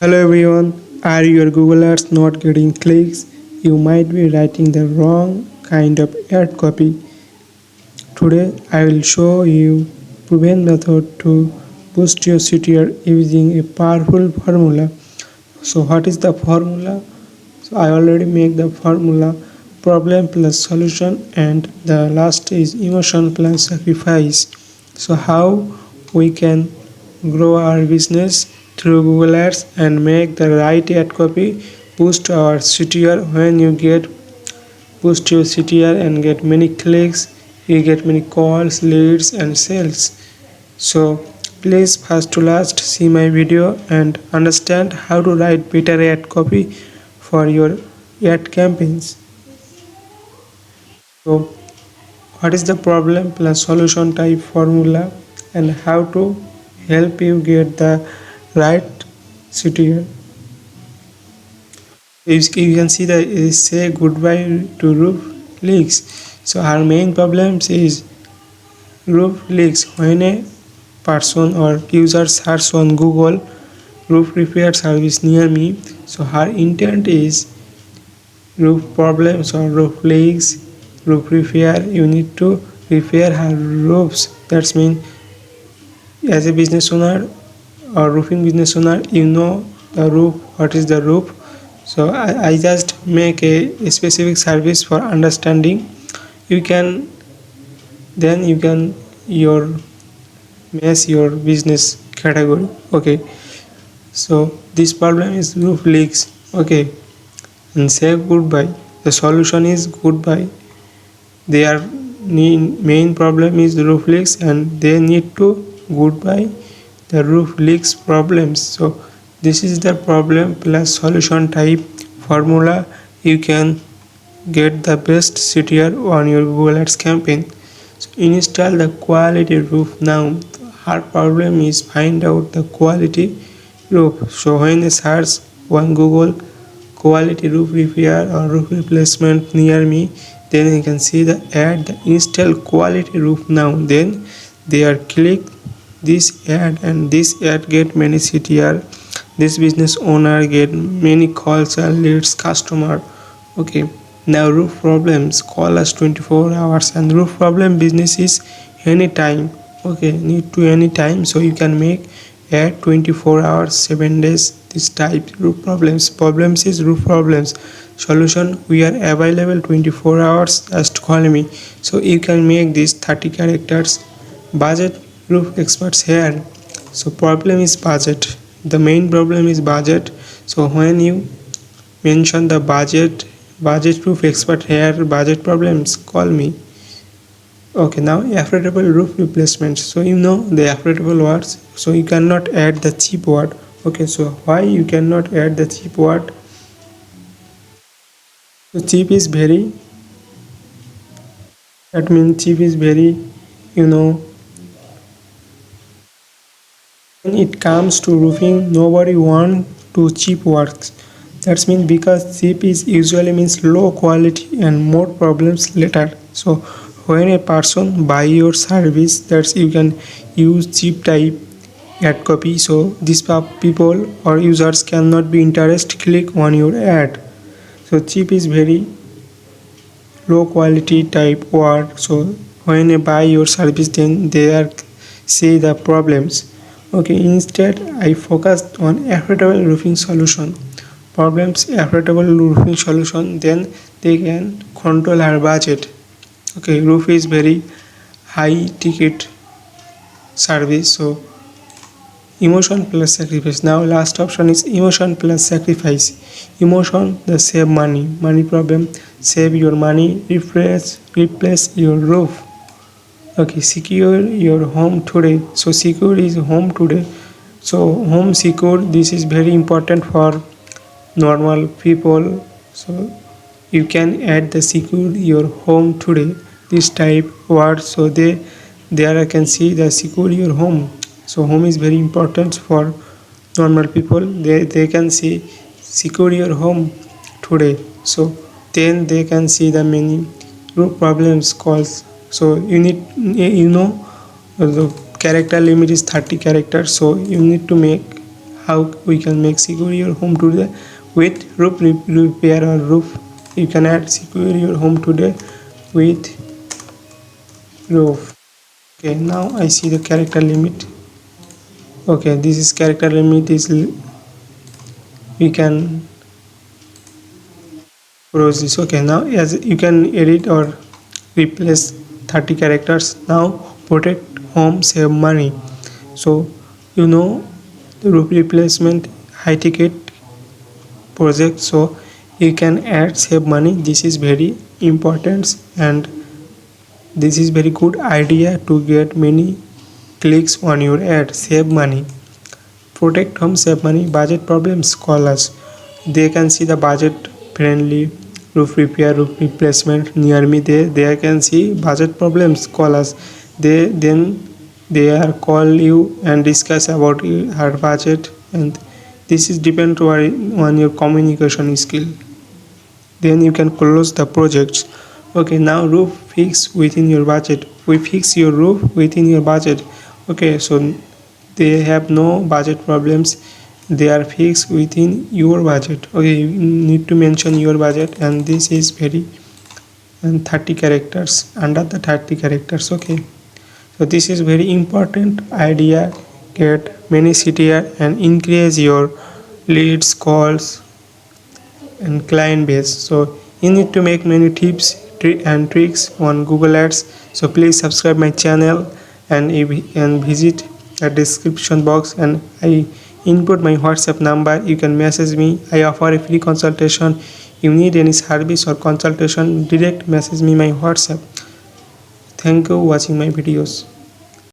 Hello everyone, are your Google ads not getting clicks? You might be writing the wrong kind of ad copy. Today I will show you proven method to boost your CTR using a powerful formula. So what is the formula? So I already make the formula problem plus solution, and the last is emotion plus sacrifice. So how we can grow our business through Google Ads and make the right ad copy, boost our CTR. When you get boost your CTR and get many clicks, you get many calls, leads and sales. So please first to last see my video and understand how to write better ad copy for your ad campaigns. So what is the problem plus solution type formula and how to help you get the right CTR. You can see that it say goodbye to roof leaks. So our main problems is roof leaks. When a person or user search on Google roof repair service near me, so her intent is roof problems or roof leaks, roof repair. You need to repair her roofs. That's mean as a business owner or roofing business owner, you know the roof, what is the roof. So I just make a specific service for understanding. You can your match your business category. Okay, so this problem is roof leaks. Okay, and say goodbye. The solution is goodbye. Their main problem is roof leaks and they need to goodbye the roof leaks problems. So this is the problem plus solution type formula. You can get the best CTR on your Google Ads campaign. So install the quality roof now. Our problem is find out the quality roof. So when I search on Google quality roof repair or roof replacement near me, then you can see the ad, the install quality roof now. Then they are click this ad and this ad get many CTR. This business owner get many calls and leads customer. Okay, now roof problems call us 24 hours and roof problem business is anytime. Okay, need to anytime, so you can make ad 24 hours 7 days. This type roof problems is roof problems. Solution, we are available 24 hours, just call me. So you can make this 30 characters. Budget roof experts here. So problem is budget. The main problem is budget. So when you mention the budget roof expert here, budget problems, call me. Okay, now affordable roof replacement. So you know the affordable words, so you cannot add the cheap word. Okay, so why you cannot add the cheap word? So cheap is very, that means cheap is very, when it comes to roofing, nobody want to cheap works. That means because cheap is usually means low quality and more problems later. So when a person buy your service, that's you can use cheap type ad copy. So these people or users cannot be interested click on your ad. So cheap is very low quality type word. So when they buy your service, then they are see the problems. Okay, instead I focused on affordable roofing solution. Problems affordable roofing solution, then they can control our budget. Okay, roof is very high ticket service. So emotion plus sacrifice. Now last option is emotion plus sacrifice. Emotion, the save money problem, save your money, replace your roof. Okay, secure your home today. So secure is home today. So home secure, this is very important for normal people. So you can add the secure your home today, this type word. So there I can see the secure your home. So home is very important for normal people. They can see secure your home today. So then they can see the many roof problems calls. So you need, the character limit is 30 characters. So you need to make how we can make secure your home today with roof repair or roof. You can add secure your home today with roof. Okay, now I see the character limit. Okay, this is character limit is we can browse this. Okay, now as you can edit or replace 30 characters. Now protect home, save money. So you know the roof replacement high ticket project, so you can add save money. This is very important and this is very good idea to get many clicks on your ad. Save money. Protect home, save money. Budget problems, call us. They can see the budget friendly roof repair, roof replacement near me. They can see budget problems, call us. They are call you and discuss about her budget, and this is depend on your communication skill. Then you can close the projects. Okay, now roof fix within your budget. We fix your roof within your budget. Okay, so they have no budget problems, they are fixed within your budget. Okay, you need to mention your budget, and this is very and 30 characters, under the 30 characters. Okay, so this is very important idea. Get many CTR and increase your leads, calls and client base. So you need to make many tips and tricks on Google Ads. So please subscribe my channel and visit the description box, and I input my WhatsApp number. You can message me. I offer a free consultation. You need any service or consultation, direct message me my WhatsApp. Thank you for watching my videos.